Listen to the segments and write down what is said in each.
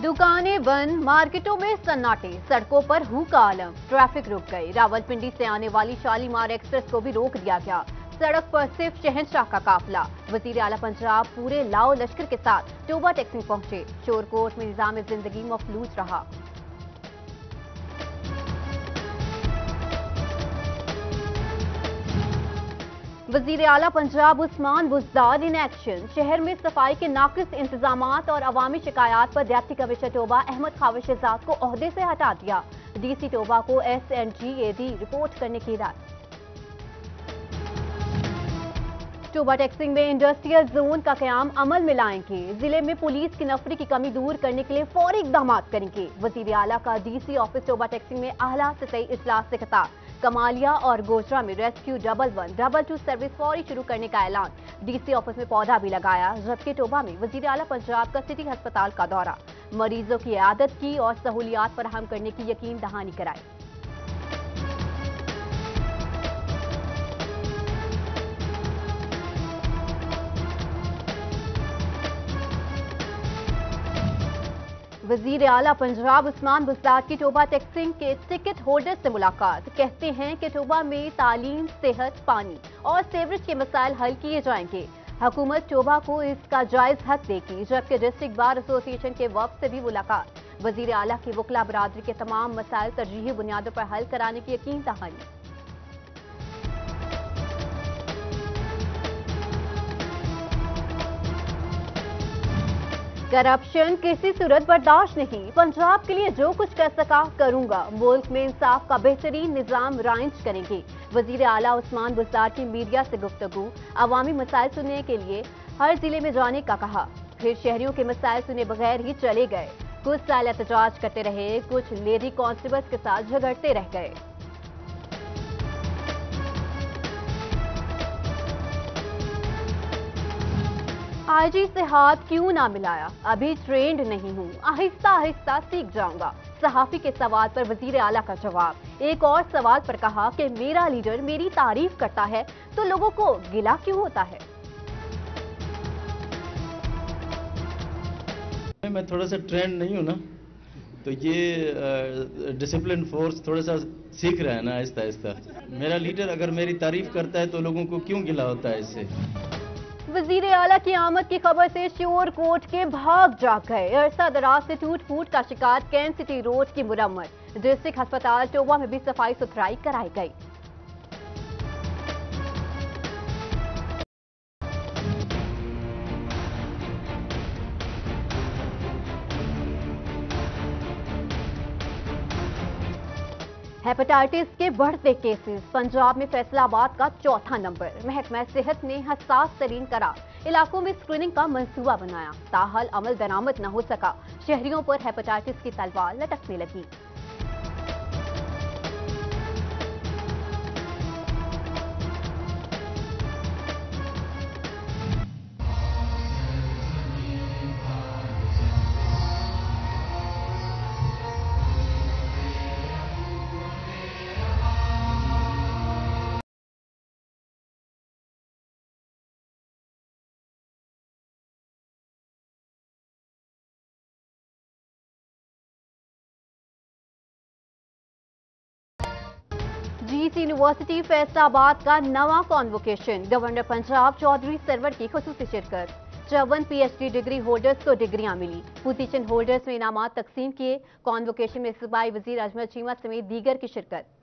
दुकानें बंद, मार्केटों में सन्नाटे, सड़कों पर हू का आलम। ट्रैफिक रुक गई। रावलपिंडी से आने वाली शालीमार एक्सप्रेस को भी रोक दिया गया। सड़क पर सिर्फ शहंशाह का काफिला। वजीर आला पंजाब पूरे लाओ लश्कर के साथ टोबा टैक्सिंग पहुंचे। शोरकोट में निजाम जिंदगी मफलूज रहा। वजीर आला पंजाब उस्मान बुज़दार इन एक्शन। शहर में सफाई के नाकिस इंतजामात और अवामी शिकायत पर डिप्टी कमिश्नर टोबा अहमद खाविशजाद को ओहदे से हटा दिया। डीसी टोबा को SNGAD रिपोर्ट करने की हिदायत। टोबा टैक्सिंग में इंडस्ट्रियल जोन का कयाम अमल में लाएंगे। जिले में पुलिस की नफरी की कमी दूर करने के लिए फौरी इकदाम करेंगे। वजीर आला का DC ऑफिस टोबा टैक्सिंग में आला सतही इजलास से खिताब। कमालिया और गोजरा में रेस्क्यू 11 2 सर्विस फौरी शुरू करने का ऐलान। DC ऑफिस में पौधा भी लगाया। जबकि टोबा में वजीर आला पंजाब का सिटी अस्पताल का दौरा। मरीजों की इयादत की और सहूलियात फराहम करने की यकीन दहानी कराई। वजीर आला पंजाब उस्मान बुज़दार की टोबा टैक्सिंग के टिकट होल्डर से मुलाकात। कहते हैं कि टोबा में तालीम, सेहत, पानी और सेवरेज के मसाइल हल किए जाएंगे। हुकूमत टोबा को इसका जायज हक देगी। जबकि डिस्ट्रिक्ट बार एसोसिएशन के वफ्द से भी मुलाकात। वजीर आला की वकला बरादरी के तमाम मसाइल तरजीही बुनियादों पर हल कराने की यकीन दहानी। करप्शन किसी सूरत बर्दाश्त नहीं। पंजाब के लिए जो कुछ कर सका करूंगा। मुल्क में इंसाफ का बेहतरीन निजाम राइज करेंगे। वजीर आला उस्मान बुज़दार की मीडिया से गुफ्तगू। अवामी मसाइल सुनने के लिए हर जिले में जाने का कहा। फिर शहरियों के मसाइल सुने बगैर ही चले गए। कुछ साल एहतजाज करते रहे, कुछ लेडी कांस्टेबल्स के साथ झगड़ते रह गए। IG से हाथ क्यों ना मिलाया? अभी ट्रेंड नहीं हूँ, आहिस्ता आहिस्ता सीख जाऊंगा। सहाफी के सवाल पर वजीर आला का जवाब। एक और सवाल पर कहा कि मेरा लीडर मेरी तारीफ करता है तो लोगों को गिला क्यों होता है? मैं थोड़ा सा ट्रेंड नहीं हूँ ना, तो ये डिसिप्लिन फोर्स थोड़ा सा सीख रहा है ना आहिस्ता आहिस्ता। मेरा लीडर अगर मेरी तारीफ करता है तो लोगों को क्यों गिला होता है इससे? वजीर आला की आमद की खबर से शोरकोट के भाग जाग गए। अरसा दराज से टूट फूट का शिकार कैंट सिटी रोड की मुरम्मत। डिस्ट्रिक्ट अस्पताल टोबा में भी सफाई सुथराई कराई गई। हेपेटाइटिस के बढ़ते केसेस। पंजाब में फैसलाबाद का चौथा नंबर। महकमा सेहत ने हसास तरीन करार इलाकों में स्क्रीनिंग का मंसूबा बनाया। ताहल अमल दरामद न हो सका। शहरियों पर हेपेटाइटिस की तलवार लटकने लगी। जीस यूनिवर्सिटी फैसलाबाद का नवा कॉन्वोकेशन। गवर्नर पंजाब चौधरी सरवर की खुसूसी शिरकत। 54 PhD डिग्री होल्डर्स को डिग्रियां मिली। पोजीशन होल्डर्स में इनामात तकसीम किए। कॉन्वोकेशन में सूबाई वजीर अजमत चीमा समेत दीगर की शिरकत।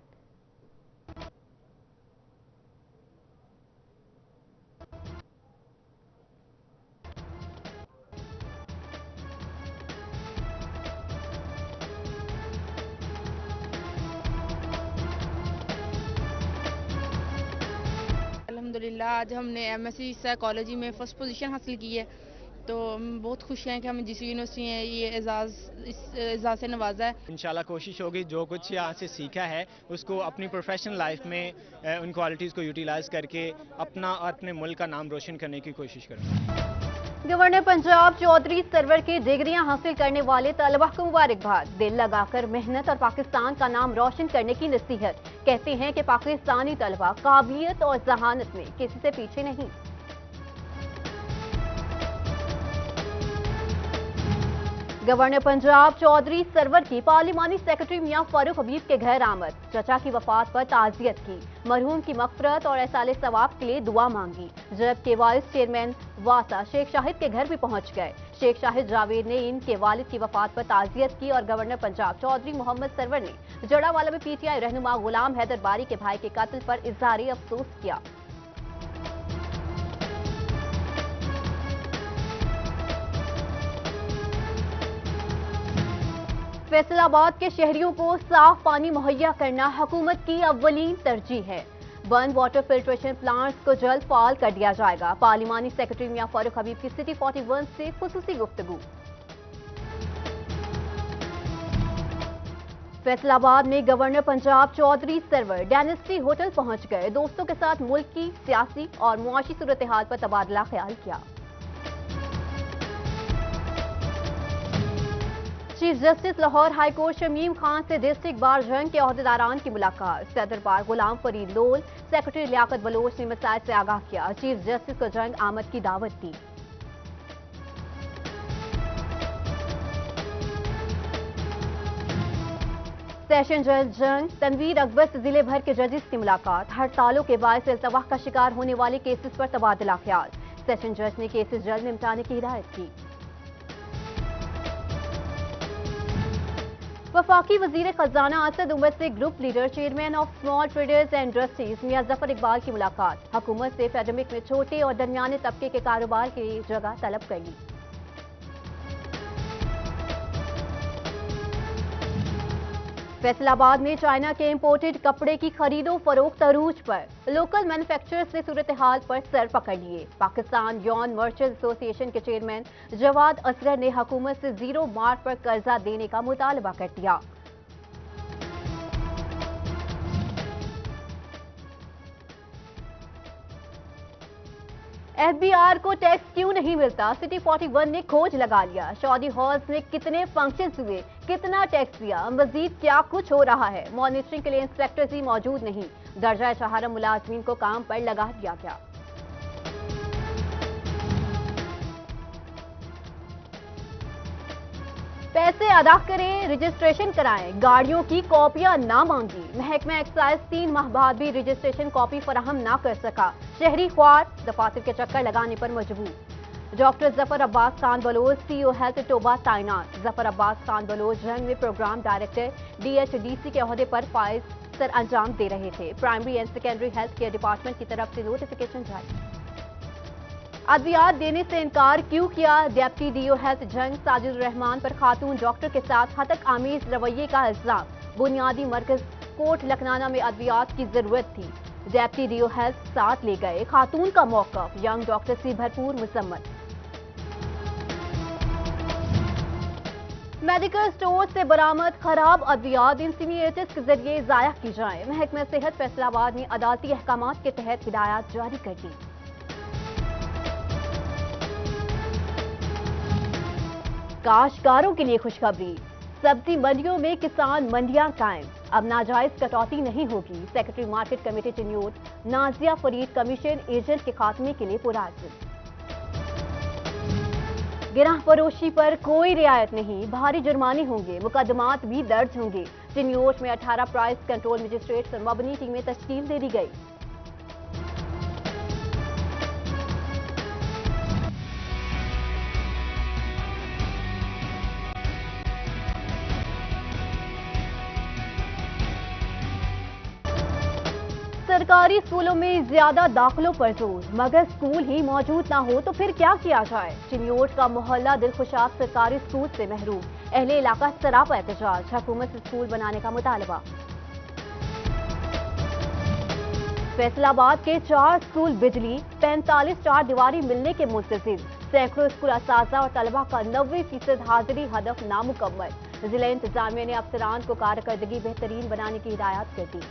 अल्हम्दुलिल्लाह आज हमने MSc साइकोलॉजी में फर्स्ट पोजीशन हासिल की है, तो हम बहुत खुश हैं कि हमें जिस यूनिवर्सिटी ने ये एजाज़ से नवाजा है। इंशाल्लाह कोशिश होगी जो कुछ यहाँ से सीखा है उसको अपनी प्रोफेशनल लाइफ में उन क्वालिटीज़ को यूटिलाइज करके अपना और अपने मुल्क का नाम रोशन करने की कोशिश करूँगा। गवर्नर पंजाब चौधरी सरवर की डिग्रियां हासिल करने वाले तलबा को मुबारकबाद। दिल लगाकर मेहनत और पाकिस्तान का नाम रोशन करने की नसीहत। कहते हैं कि पाकिस्तानी तलबा काबिलियत और जहानत में किसी से पीछे नहीं। गवर्नर पंजाब चौधरी सरवर की पार्लिमानी सेक्रेटरी मियां फारूक हबीब के घर आमद। चचा की वफात पर ताजियत की, मरहूम की मगफरत और एहसाले सवाब के लिए दुआ मांगी। जबकि वाइस चेयरमैन वासा शेख शाहिद के घर भी पहुंच गए। शेख शाहिद जावेद ने इनके वालिद की वफात पर ताजियत की और गवर्नर पंजाब चौधरी मोहम्मद सरवर ने जड़ावाला में पीटीआई रहनुमा गुलाम हैदर बारी के भाई के कत्ल पर इजहार अफसोस किया। फैसलाबाद के शहरियों को साफ पानी मुहैया करना हुकूमत की अव्वलीन तरजीह है। बंद वाटर फिल्ट्रेशन प्लांट्स को जल्द फाल कर दिया जाएगा। पार्लिमानी सेक्रेटरी मियां फारूक हबीब की सिटी 41 से खुसूसी गुफ्तगू। फैसलाबाद में governor Punjab Chaudhry Sarwar dynasty hotel पहुंच गए। दोस्तों के साथ मुल्क की सियासी और मुआशी सूरत हाल पर तबादला ख्याल किया। Chief justice Lahore high court Shamim Khan से डिस्ट्रिक्ट बार जंग के अहदेदारान की मुलाकात। सदर बार गुलाम फरीद लोल, सेक्रेटरी लियाकत बलोच ने मसाइल से आगाह किया। चीफ जस्टिस को जंग आमद की दावत दी। सेशन जज जंग तनवीर अकबर से जिले भर के जजेस की मुलाकात। हड़तालों के बायस इल्तवाह का शिकार होने वाले केसेस पर तबादला ख्याल। सेशन जज ने केसेस जल्द निपटाने की हिदायत की। वफाकी वजीर खजाना असद उमर से group leader chairman of small traders and industries Mian Zafar Iqbal की मुलाकात। हुकूमत से पैंडेमिक में छोटे और दरमियाने तबके के कारोबार के लिए जगह तलब कर ली। फैसलाबाद में चाइना के इंपोर्टेड कपड़े की खरीदो फरोख्त अरूज पर। लोकल मैन्युफैक्चरर्स ने सूरत हाल पर सर पकड़ लिए। पाकिस्तान यौन मर्चेंट एसोसिएशन के चेयरमैन जवाद असगर ने हुकूमत से जीरो मार्क पर कर्जा देने का मुतालबा कर दिया। एफबीआर को टैक्स क्यों नहीं मिलता, सिटी 41 ने खोज लगा लिया। सऊदी हॉल्स में कितने फंक्शंस हुए, कितना टैक्स दिया, मजीद क्या कुछ हो रहा है। मॉनिटरिंग के लिए इंस्पेक्टर्स ही मौजूद नहीं। दर्जा चहारम मुलाजमीन को काम पर लगा दिया गया। पैसे अदा करें, रजिस्ट्रेशन कराएं, गाड़ियों की कॉपियां ना मांगी। महकमा एक्साइज 3 माह बाद भी रजिस्ट्रेशन कॉपी फराहम ना कर सका। शहरी ख्वार दफातर के चक्कर लगाने पर मजबूर। Doctor Zafar Abbas Khan Baloch CEO health Toba तैनात। जफर अब्बास खान बलोच जंग में प्रोग्राम डायरेक्टर DHDC के ओहदे पर फाइज सर अंजाम दे रहे थे। Primary and secondary health care department की तरफ से नोटिफिकेशन जारी। अद्वियात देने से इनकार क्यों किया, डिप्टी DO हेल्थ जंग साजिद रहमान पर खातून डॉक्टर के साथ हतक आमीज रवैये का इल्जाम। बुनियादी मरकज कोट लखनाना में अद्वियात की जरूरत थी, डिप्टी DO हेल्थ साथ ले गए। खातून का मौकफ यंग डॉक्टर से भरपूर मजम्मत। मेडिकल स्टोर से बरामद खराब अद्वियात इंसिमिएटर्स के जरिए जाया की जाए। महकमा सेहत फैसलाबाद ने अदालती अहकामात के तहत हिदायत जारी कर दी। काश्तकारों के लिए खुशखबरी, सब्जी मंडियों में किसान मंडियां कायम। अब नाजायज कटौती नहीं होगी। सेक्रेटरी मार्केट कमेटी टिन्योट नाजिया फरीद कमीशन एजेंट के खात्मे के लिए पुरआज़म। गिरह फरोशी पर कोई रियायत नहीं, भारी जुर्माने होंगे, मुकदमात भी दर्ज होंगे। टिन्योट में 18 प्राइस कंट्रोल मजिस्ट्रेट और मबनी टीमें तश्कील दे दी गई। सरकारी स्कूलों में ज्यादा दाखिलों पर जोर, मगर स्कूल ही मौजूद ना हो तो फिर क्या किया जाए। चिन्योट का मोहल्ला दिलखुशाब सरकारी स्कूल से महरूम। अहले इलाका सरापा एहतजाज, हुकूमत से स्कूल बनाने का मुतालबा। फैसलाबाद के 4 स्कूल बिजली 45 चार दीवारी मिलने के मुंतजिर। सैकड़ों स्कूल असातिज़ा और तलबा का 90% हाजिरी हदफ नामुकम्मल। जिला इंतजामिया ने अफसरान को कारकर्दगी बेहतरीन बनाने की हिदायत कर दी।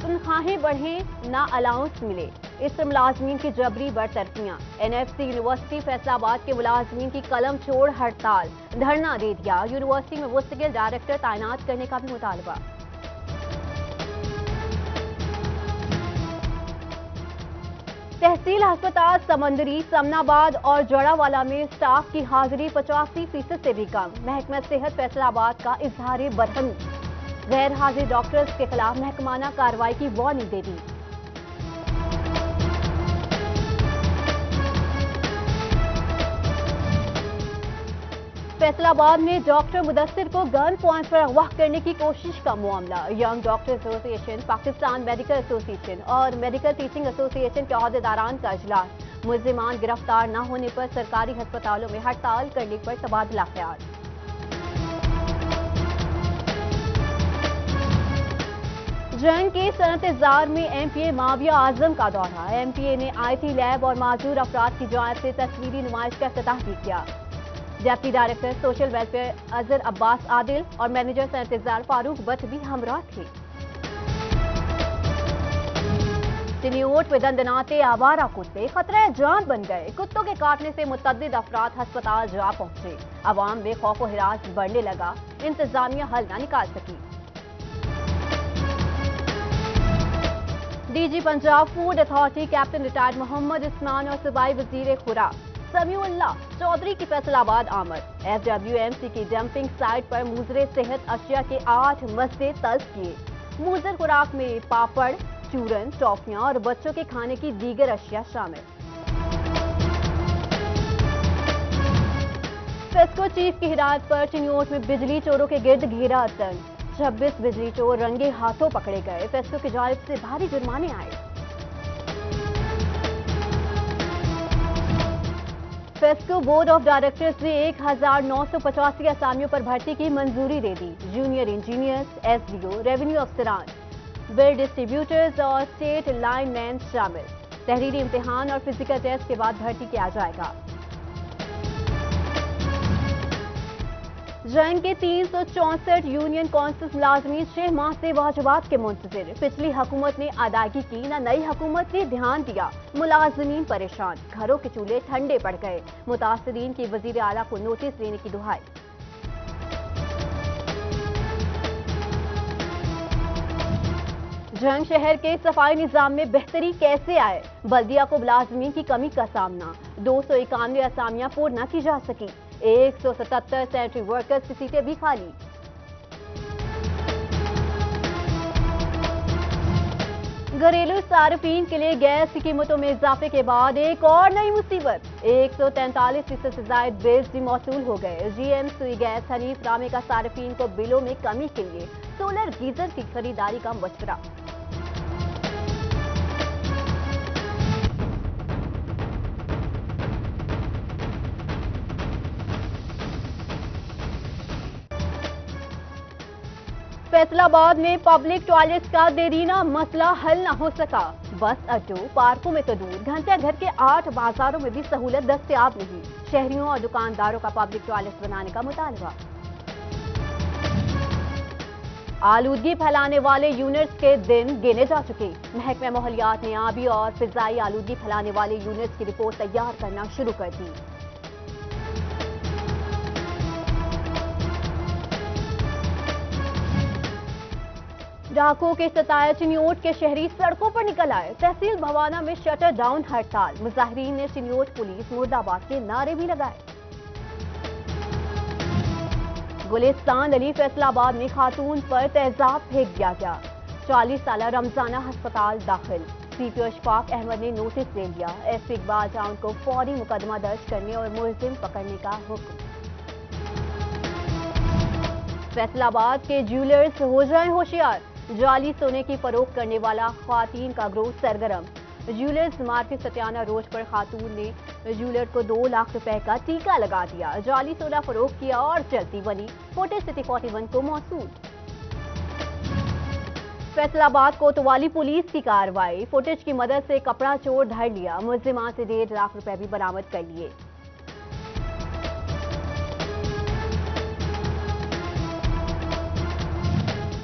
तनख्वाहें बढ़े ना अलाउंस मिले, इस मुलाजमीन की जबरी बरतरफियां। NFC यूनिवर्सिटी फैसलाबाद के मुलाजमीन की कलम छोड़ हड़ताल, धरना दे दिया। यूनिवर्सिटी में मुस्तकिल डायरेक्टर तैनात करने का भी मुतालबा। तहसील अस्पताल समंदरी, समनाबाद और जड़ावाला में स्टाफ की हाजिरी 85% से भी कम। महकमा सेहत फैसलाबाद का इजहार बरहमी। गैर हाजिर डॉक्टर्स के खिलाफ महकमाना कार्रवाई की वार्निंग दे दी। फैसलाबाद में डॉक्टर मुदस्सिर को गन पॉइंट पर अगवा करने की कोशिश का मामला। Young doctor association, Pakistan medical association और मेडिकल टीचिंग एसोसिएशन के अहदेदारान का इजलास। मुल्जिमान गिरफ्तार न होने पर सरकारी अस्पतालों में हड़ताल करने पर तबादला ख्याल। जंग के सनत-ए-जार में एमपीए माविया आजम का दौरा। एमपीए ने आईटी लैब और माजूर अफराद की जांच से तस्वीरी नुमाइश का इफ्तिताह भी किया। Deputy director social welfare Azhar Abbas Adil और मैनेजर सनत-ए-जार फारूक भट्ट भी हमरा थे। चिन्योट में दंदनाते आवारा कुत्ते खतरा जान बन गए। कुत्तों के काटने से मुतअद्दिद अफराद अस्पताल जा पहुंचे। अवाम में खौफ और हिरास बढ़ने लगा। इंतजामिया हल न निकाल सकी। DG Punjab food authority captain retired Mohammad Usman और सूबाई वजीर खुराक समीउल्लाह चौधरी की फैसलाबाद आमद। एसडब्ल्यूएमसी की डंपिंग साइट पर मुजरे सेहत अशिया के 8 मसले तल्फ किए। मुजर खुराक में पापड़, चूरन, टॉफियां और बच्चों के खाने की दीगर अशिया शामिल। फेस्को चीफ की हिदायत पर चिन्योट में बिजली चोरों के गिर्द घेरा तंग। 26 बिजली चोर रंगे हाथों पकड़े गए। फेस्को की जानिब से भारी जुर्माने आए। फेस्को बोर्ड ऑफ डायरेक्टर्स ने 1985 असामियों पर भर्ती की मंजूरी दे दी। जूनियर इंजीनियर्स, एसडीओ, रेवेन्यू अफसरान, बिल डिस्ट्रीब्यूटर्स और स्टेट लाइनमैन शामिल। तहरीरी इम्तिहान और फिजिकल टेस्ट के बाद भर्ती किया जाएगा। जंग के 364 यूनियन काउंसिल मुलाजमीन 6 माह से वाजिबात के मुंतजिर। पिछली हुकूमत ने अदायगी की, न नई हुकूमत ने ध्यान दिया। मुलाजमीन परेशान, घरों के चूल्हे ठंडे पड़ गए। मुतासरीन की वजीर आला को नोटिस लेने की दुहाई। जंग शहर के सफाई निजाम में बेहतरी कैसे आए? बल्दिया को मुलाजमीन की कमी का सामना। 291 असामियां पूर्ण न की जा सकी। 177 सैनिटरी वर्कर्स की सीटें भी खाली। घरेलू सार्फिन के लिए गैस की कीमतों में इजाफे के बाद एक और नई मुसीबत। 143% से ज्यादा बिल्स भी मौसूल हो गए। जीएम सुई गैस हनीफ रामे का सार्फिन को बिलों में कमी के लिए सोलर गीजर की खरीदारी का मशवरा। फैसलाबाद में पब्लिक टॉयलेट्स का देरीना मसला हल न हो सका। बस अड्डों, पार्कों में तो दूर, घंटे घर के 8 बाजारों में भी सहूलत दस्तयाब नहीं। शहरियों और दुकानदारों का पब्लिक टॉयलेट्स बनाने का मुतालबा। आलूदगी फैलाने वाले यूनिट्स के दिन गिने जा चुके। महकमा माहौलियात ने आबी और फिजाई आलूदगी फैलाने वाले यूनिट्स की रिपोर्ट तैयार करना शुरू कर दी। डाकुओं के सताए चिन्योट के शहरी सड़कों पर निकल आए। तहसील भवाना में शटर डाउन हड़ताल। मुजाहिरीन ने चिन्योट पुलिस मुर्दाबाद के नारे भी लगाए। गुलिस्तान अली फैसलाबाद में खातून पर तेजाब फेंक दिया गया। 40 साल रमजाना अस्पताल दाखिल। सीपीओ अशफाक अहमद ने नोटिस दे दिया। एसपी इकबाल टाउन को फौरी मुकदमा दर्ज करने और मुलजिम पकड़ने का हुक्म। फैसलाबाद के ज्वेलर्स हो जाएं होशियार। जाली सोने की फरोख्त करने वाला ख्वातीन का ग्रोह सरगर्म। ज्वेलर्स मार्केट सत्याना रोड पर खातून ने ज्वेलर को 2 लाख रुपए का टीका लगा दिया। जाली सोना फरोख्त किया और चलती बनी। फुटेज सिटी 41 को मौसूल। फैसलाबाद कोतवाली पुलिस की कार्रवाई। फुटेज की मदद से कपड़ा चोर धर लिया। मुलजिमान से 1.5 लाख रुपए भी बरामद कर लिए।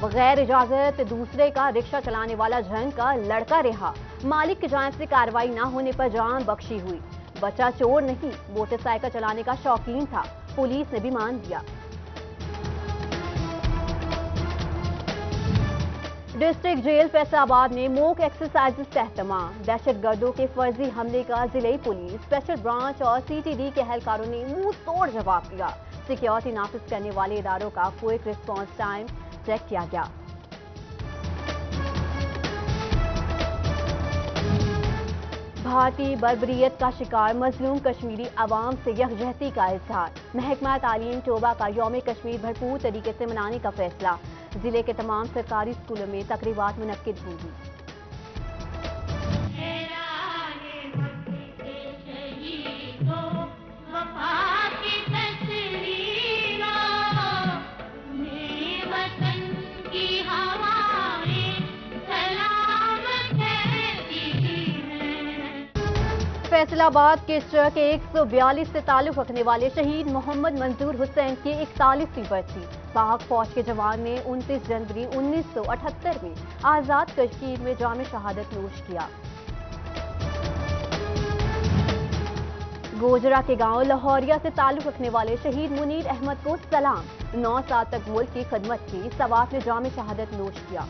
बगैर इजाजत दूसरे का रिक्शा चलाने वाला जंग का लड़का रिहा। मालिक की जानिब से कार्रवाई न होने पर जान बख्शी हुई। बच्चा चोर नहीं, मोटरसाइकिल चलाने का शौकीन था। पुलिस ने भी मान लिया। डिस्ट्रिक्ट जेल फैसलाबाद में मॉक एक्सरसाइजेस का एहतमाम। दहशतगर्दों के फर्जी हमले का जिले पुलिस, स्पेशल ब्रांच और सीटीडी के एहलकारों ने मुंह तोड़ जवाब दिया। सिक्योरिटी नाफिज करने वाले इदारों का क्विक रिस्पांस टाइम चेक किया गया। भारतीय बर्बरियत का शिकार मजलूम कश्मीरी आवाम से यकजहती का इजहार। महकमा तालीम टोबा का यौम कश्मीर भरपूर तरीके से मनाने का फैसला। जिले के तमाम सरकारी स्कूलों में तकरीबात मुनक्किद होंगी। फैसलाबाद के ट्रक 142 से ताल्लुक रखने वाले शहीद मोहम्मद मंजूर हुसैन की 41वीं बरसी। पाक फौज के जवान ने 29 जनवरी 1978 में आजाद कश्मीर में जाम शहादत नोश किया। गोजरा के गांव लाहौरिया से ताल्लुक रखने वाले शहीद मुनीर अहमद को सलाम। 9 साल तक मुल्क की खिदमत की, सवात ने जाम शहादत नोश किया।